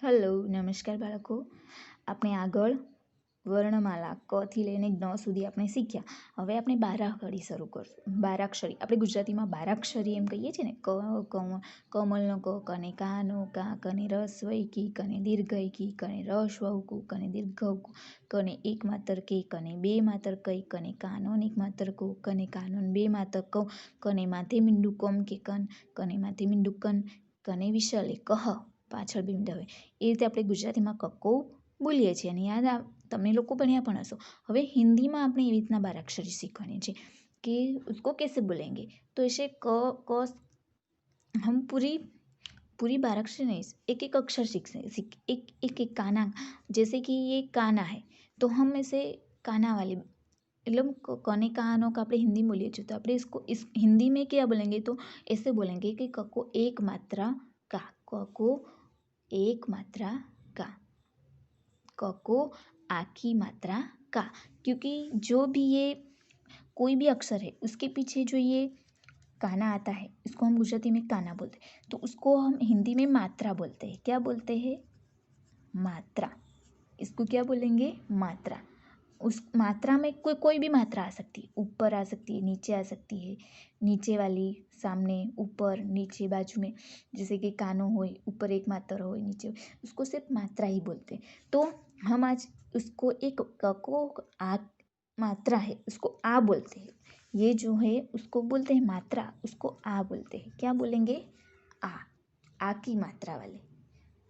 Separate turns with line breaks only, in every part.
Hello નમસ્કાર બાળકો. આપણે આગળ વર્ણમાલા ક થી લઈને જ્ઞ સુધી આપણે શીખ્યા. હવે આપણે બારાખડી શરૂ કરશું. બારાક્ષરી આપણે ગુજરાતીમાં બારાક્ષરી એમ કહીએ છીએ ને. કમલનો ક, કને કાનો કા, કને રસ્વઈ કી, કને દીર્ઘઈ કી, કને રસ્વઉ કુ, કને દીર્ઘઉ કુ, કને એક માતર કે, કને બે માતર કઈ, કને કાનોન એક માતર કો, કને કાનોન બે માતર કૌ, કને માથે મીંડું કમ કે કન, કને માથે મીંડું કન, કને વિશાલે કહ, પાછળ બી મીંડા હોય. એ રીતે આપણે ગુજરાતીમાં કક્કો બોલીએ છીએ અને તમે લોકો ભણ્યા પણ હશો. હવે હિન્દીમાં આપણે એવી રીતના બારાક્ષરી શીખવાની છે कि उसको कैसे बोलेंगे. तो इसे क हम पूरी बाराक्षरी नहीं, एक एक अक्षर सीख एक काना. जैसे कि ये काना है तो हम इसे काना वाले मतलब कने कानो का આપણે હિન્દી બોલીએ છીએ તો આપણે इसको इस हिंदी में क्या बोलेंगे तो ऐसे बोलेंगे कि क को एक मात्रा का, क को एक मात्रा का, क को आखी मात्रा का. क्योंकि जो भी ये कोई भी अक्षर है उसके पीछे जो ये काना आता है इसको हम गुजराती में काना बोलते हैं. तो उसको हम हिंदी में मात्रा बोलते हैं. क्या बोलते हैं? मात्रा. इसको क्या बोलेंगे? मात्रा. उस मात्रा में कोई भी मात्रा आ सकती है. ऊपर आ सकती है, नीचे आ सकती है, नीचे वाली, सामने, ऊपर, नीचे, बाजू में. जैसे कि कानो हो, ऊपर एक मात्रा हो, नीचे हो, उसको सिर्फ मात्रा ही बोलते हैं. तो हम आज उसको एक क को आ मात्रा है उसको आ बोलते हैं. ये जो है उसको बोलते हैं मात्रा, उसको आ बोलते हैं. क्या बोलेंगे? आ की मात्रा वाले.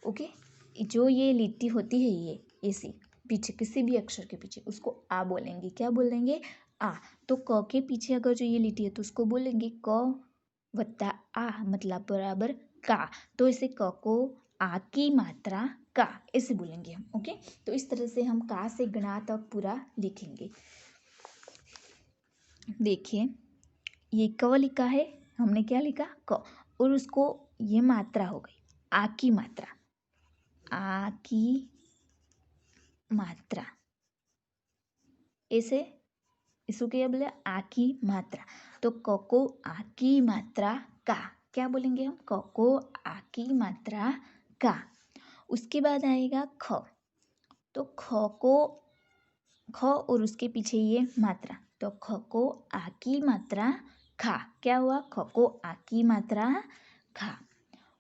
ओके. जो ये लिट्टी होती है ये ऐसी पीछे किसी भी अक्षर के पीछे उसको आ बोलेंगे. क्या बोलेंगे? आ. तो क के पीछे अगर जो ये लिट्टी है तो उसको बोलेंगे क वत्ता आ मतलब बराबर का. तो इसे क को आ की मात्रा का ऐसे बोलेंगे हम. ओके. तो इस तरह से हम का से गणा तक पूरा लिखेंगे. देखिए ये क लिखा है, हमने क्या लिखा? क. और उसको ये मात्रा हो गई आ की मात्रा. आ की मात्रा ऐसे इसको क्या बोले? आ की मात्रा. तो क को आ की मात्रा का क्या बोलेंगे हम? क को आ की मात्रा का. उसके बाद आएगा ख. तो ख और उसके पीछे ये मात्रा. तो ख को आ की मात्रा खा. क्या हुआ? ख को आ की मात्रा खा.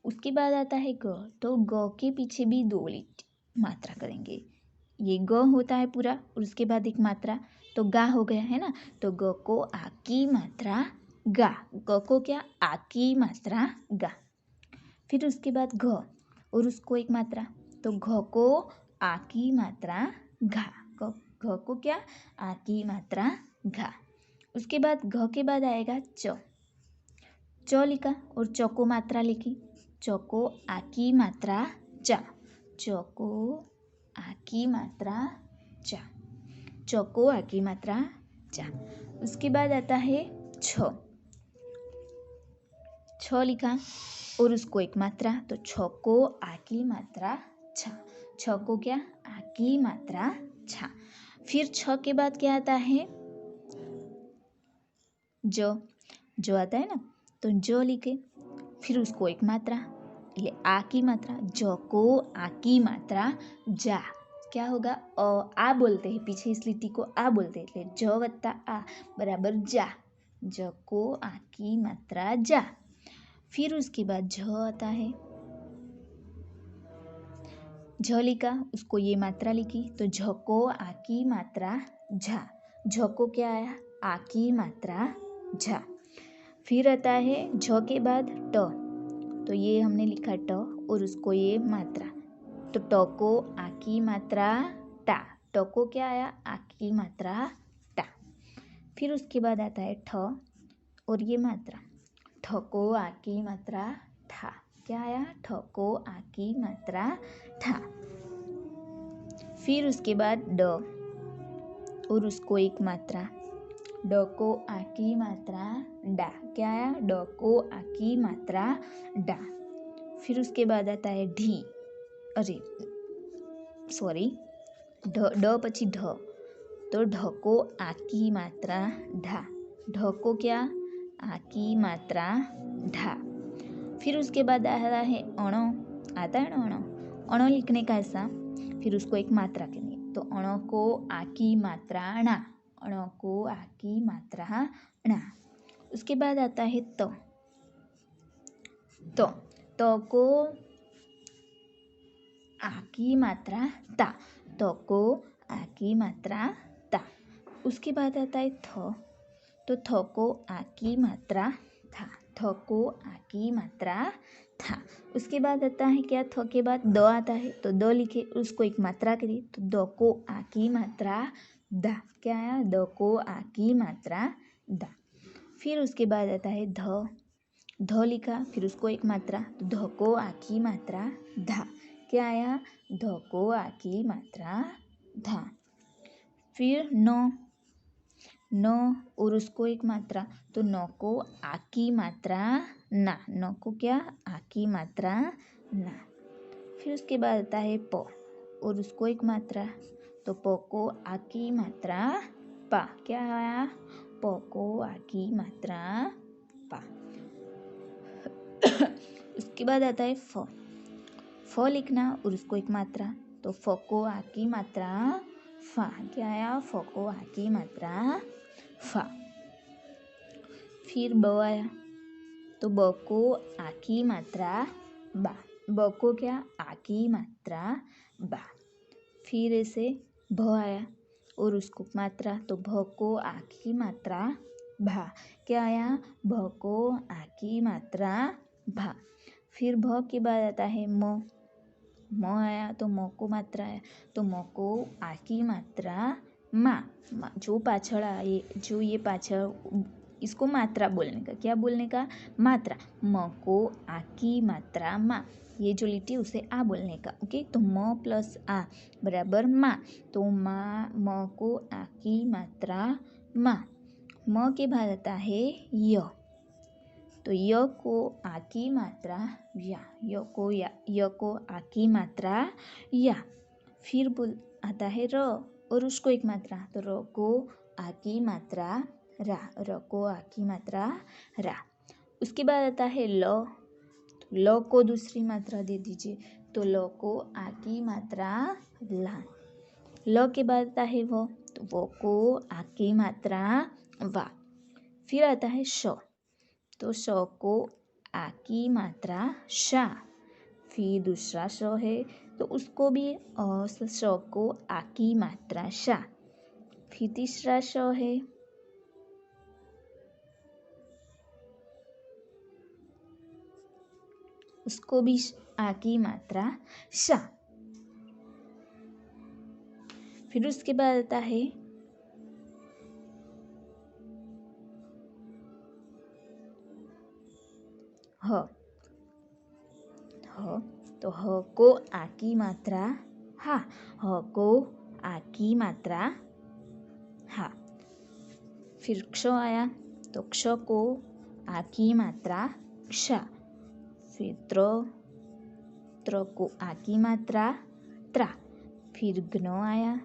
उसके बाद आता है ग. तो ग के पीछे भी दो मात्रा करेंगे. ये ग होता है पूरा और उसके बाद एक मात्रा तो गा हो गया है ना. तो ग को आ की मात्रा गा. ग को क्या? आ की मात्रा गा. फिर उसके बाद घ और उसको एक मात्रा तो घ को आ की मात्रा घा. घ को क्या? आ की मात्रा घा. उसके बाद घ के बाद आएगा च. च लिखा और च को मात्रा लिखी. च को आ की मात्रा चा. च को आ की मात्रा चा. च को आ की मात्रा चा. उसके बाद आता है छ. छ लिखा और उसको एक मात्रा तो छ को आ की मात्रा छा. छ को क्या? आ की मात्रा छा. फिर छ के बाद क्या आता है? जो आता है ना. तो जो लिखे फिर उसको एक मात्रा ये आ की मात्रा. ज को आ की मात्रा जा. क्या होगा? आ बोलते हैं पीछे इस लिट्टी को आ बोलते हैं એટલે ज वत्ता आ बराबर जा. ज को आ की मात्रा जा. फिर उसके बाद झ आता है. झ लिखा उसको ये मात्रा लिखी तो झ को आ की मात्रा झा. झ को क्या आया? आ की मात्रा झा. फिर आता है झ के बाद ट. तो ये हमने लिखा ट और उसको ये मात्रा तो ट को आ की मात्रा टा. ट को क्या आया? आ की मात्रा टा. फिर उसके बाद आता है ठ और ये मात्रा. ठ को आ की मात्रा ठा. क्या आया? ठ को आ की मात्रा ठा. फिर उसके बाद ड और उसको एक मात्रा. ड को आ की मात्रा डा. क्या आया? ड को आ की मात्रा डा. फिर उसके बाद आता है ढी. अरे सॉरी ड પછી ढ. तो ढ को आ की मात्रा ढा. ढ को क्या? आ की मात्रा ढा. फिर उसके बाद आता है अणो. आता है ना अणो. अण लिखने का ऐसा, फिर उसको एक मात्रा करनी है। तो अण को आकी मात्रा णा, अण को आकी मात्रा णा। उसके बाद आता है त को आकी मात्रा ता, त को आकी मात्रा ता। उसके बाद आता है थ, तो थ को आकी मात्रा था, थ को आकी मात्रा था। उसके बाद आता है क्या, थ के बाद द आता है, तो द लिखे, उसको एक मात्रा करिए, तो द को आकी मात्रा दा। क्या आया, द को आकी मात्रा दा। फिर उसके बाद आता है ध लिखा, फिर उसको एक मात्रा, तो ध को आकी मात्रा धा। क्या आया, ध को आकी मात्रा धा। फिर न और उसको एक मात्रा, तो न को आकी मात्रा ना, न को क्या, आकी मात्रा ना। फिर उसके बाद आता है प और उसको एक मात्रा, तो प को आकी मात्रा पा। क्या आया, प को आकी मात्रा पा। उसके बाद आता है फ लिखना और उसको एक मात्रा, तो फ को आकी मात्रा फा। क्या आया, फ को आकी मात्रा फा। फिर ब आया, तो ब को आकी मात्रा बा, ब को क्या, आकी मात्रा बा। फिर ऐसे भ आया और उसको मात्रा, तो भ को आकी मात्रा भा। क्या आया, भ को आकी मात्रा भा। फिर भ के बाद आता है म आया, तो म को मात्रा आया, तो म को आकी मात्रा मा। जो पाछड़ आए, जो ये पाछड़, इसको मात्रा बोलने का, क्या बोलने का, मात्रा। म को आकी मात्रा मा, ये जो लिटी उसे आ बोलने का। ओके, तो म प्लस आ बराबर मा, तो म को आकी मात्रा मा। म के बाद आता है य, तो य को आकी मात्रा या, य को आकी मात्रा या। फिर आता है र और उसको एक मात्रा, तो र को आकी मात्रा रा, र को आकी मात्रा रा। उसके बाद आता है ल, तो ल को दूसरी मात्रा दे दीजिए, तो ल को आकी मात्रा ला। ल के बाद आता है वो, तो वो को आकी मात्रा वा। फिर आता है श, तो श को आकी मात्रा शा। फिर दूसरा श है, तो उसको भी श को आकी मात्रा शा। फिर तीसरा श है, उसको भी आकी मात्रा शा। फिर उसके बाद आता है ह, तो ह को आकी मात्रा हा, ह को आकी मात्रा हा। फिर क्ष आया, तो क्ष को आकी मात्रा क्षा। फिर त्र को आकी मात्रा त्रा। फिर ग्न आया,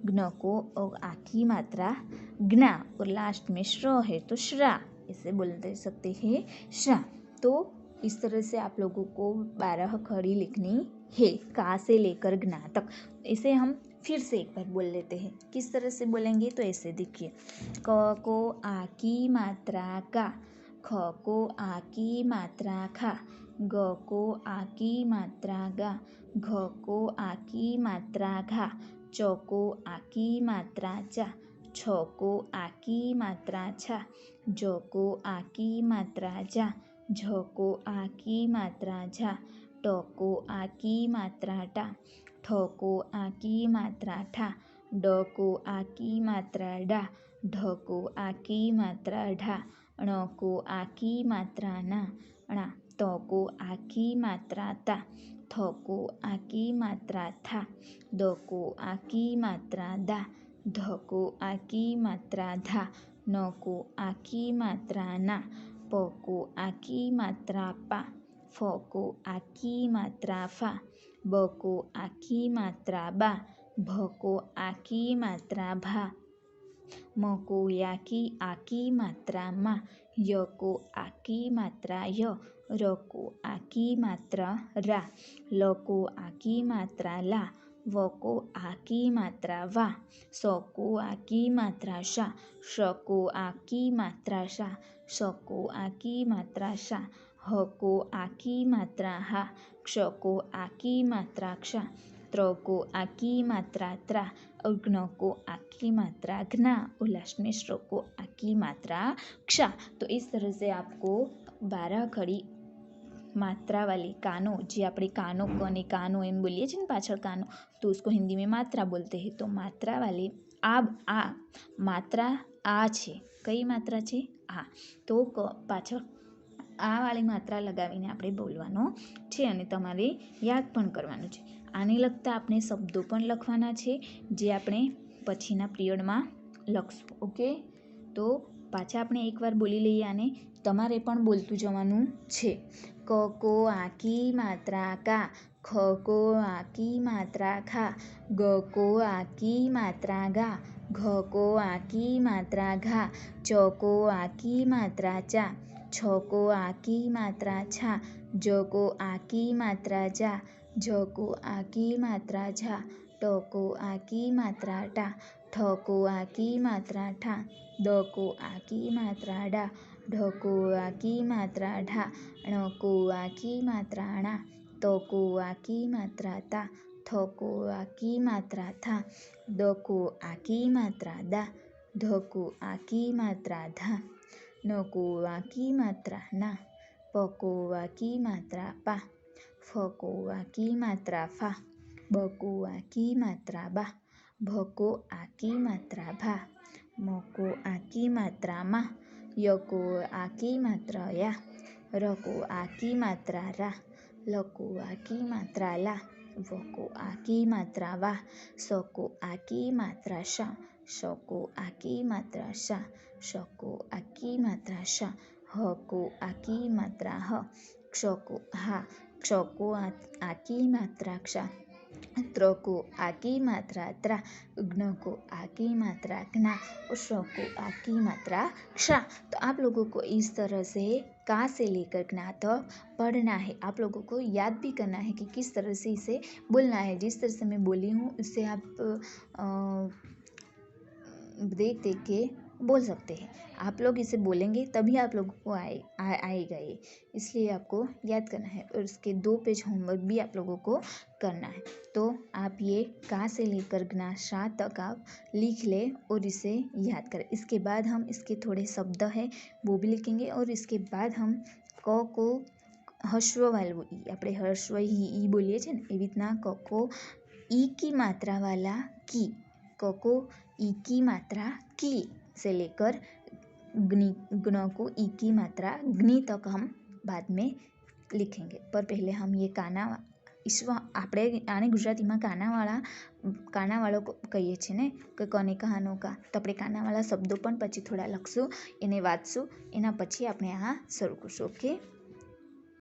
ग्न को आकी मात्रा ग्ना, और लास्ट में श्र है तो श्रा, इसे बोलते सकते हैं श्रा। तो इस तरह से आप लोगों को 12 खड़ी लिखनी है, का से लेकर ग्ना तक। इसे हम फिर से एक बार बोल लेते हैं, किस तरह से बोलेंगे, तो ऐसे देखिए, क को आकी मात्रा का, ख को आकी मात्रा खा, ग को आकी मात्रा गा, घ को आकी मात्रा घा, च को आकी मात्रा चा, छ को आकी मात्रा छा, ज को आकी मात्रा जा, झ को आकी मात्रा झा, ट को आकी मात्रा टा, ठ को आकी मात्रा ठा, ड को आकी मात्रा डा, ढ को आकी मात्रा ढा, ण को आकी मात्रा ना, णा, त को आकी मात्रा ता, थ को आकी मात्रा था, द को आकी मात्रा दा, ध को आकी मात्रा धा, न को आकी मात्रा ना, प को आकी मात्रा पा, फ को आकी मात्रा फा, ब को आकी मात्रा बा, भ को आकी मात्रा भा। म को या की आकी मात्रा मा, य को आकी मात्रा य, र को आकी मात्रा रा, ल को आकी मात्रा ला, व को आकी मात्रा वा, स को आकी मात्रा शा, श को आकी मात्रा शा, श को आकी मात्रा शा, ह को आकी मात्रा हा, क्ष को आकी मात्राक्षा, त्र को आकी मात्रा त्रा, अग्न को आकी मात्रा घ्ना और लास्ट में श्र को आकी मात्राक्षा। तो इस तरह से आपको 12 खड़ी मात्रा वाली कानो, जे આપણે कानो कने कानो एम बोलिए छे पाछळ कानो, तो उसको हिंदी में मात्रा बोलते हैं। तो मात्रा वाली आ मात्रा आ छे, कई मात्रा छे आ, तो पाछळ आ वाली मात्रा लगावीने આપણે બોલવાનો છે અને તમારે યાદ પણ કરવાનું છે। આને લગતા આપણે શબ્દો પણ લખવાના છે જે આપણે પછીના પિરિયડમાં લખશું। ઓકે, તો પાછા આપણે એકવાર બોલી લઈએ આને, તમારે પણ બોલતું જવાનું છે। ક को आकी मात्रा का, ख को आकी मात्रा खा, ग को आकी मात्रा गा, घ को आकी मात्रा घा, च को आकी मात्रा चा, छ को आकी मात्रा छा, ज को आकी मात्रा जा, झ को आकी मात्रा झा, ट को आकी मात्रा टा, ठ को आकी मात्रा ठा, द को आकी मात्रा डा, ढ को आकी मात्रा ढा, ण को आकी मात्रा णा, त को आकी मात्रा ता, थ को आकी मात्रा था, द को आकी मात्रा दा, ध को आकी मात्रा धा, न को आकी मात्रा ना, प को आकी मात्रा पा, फ को आकी मात्रा फा, ब को आकी मात्रा बा, भ को आकी मात्रा भा, म को आकी मात्रा मा, य को आकी मात्रा या, र को आकी मात्रा रा, ल को आकी मात्रा ला, व को आकी मात्रा वा, स को आकी मात्रा शा, श को आकी मात्रा शा, श को आकी मात्रा शा, ह को आकी मात्रा ह, क्ष को हा, क्ष को आकी मात्राक्षा, त्र को आकी मात्रा त्रा, घ्न को आकी मात्रा घ्ना और श को आकी मात्राक्षा। तो आप लोगों को इस तरह से का से लेकर ज्ञा तक पढ़ना है। आप लोगों को याद भी करना है कि किस तरह से इसे बोलना है। जिस तरह से मैं बोली हूँ उससे आप देख देख के बोल सकते हैं। आप लोग इसे बोलेंगे तभी आप लोगों को आएगा ये, इसलिए आपको याद करना है। और इसके 2 पेज होमवर्क भी आप लोगों को करना है। तो आप ये का से लेकर ज्ञा शा तक आप लिख लें और इसे याद करें। इसके बाद हम इसके थोड़े शब्द हैं वो भी लिखेंगे और इसके बाद हम क को હસ્વ વાળું ઈ, આપણે હસ્વ ઈ બોલીએ છીએ ને એવી રીતના ક को ई की मात्रा वाला की, क को ई की मात्रा की से लेकर ग्न को ई की मात्रा ग्नि तक हम बाद में लिखेंगे। पर पहले हम ये काना ઈશ્વ આપણે આને ગુજરાતીમાં કાનાવાળો કહીએ છીએ ને કે કને કહાનો કા, તો આપણે કાનાવાળા શબ્દો પણ પછી થોડા લખશું, એને વાંચશું, એના પછી આપણે આ શરૂ કરશું। ઓકે।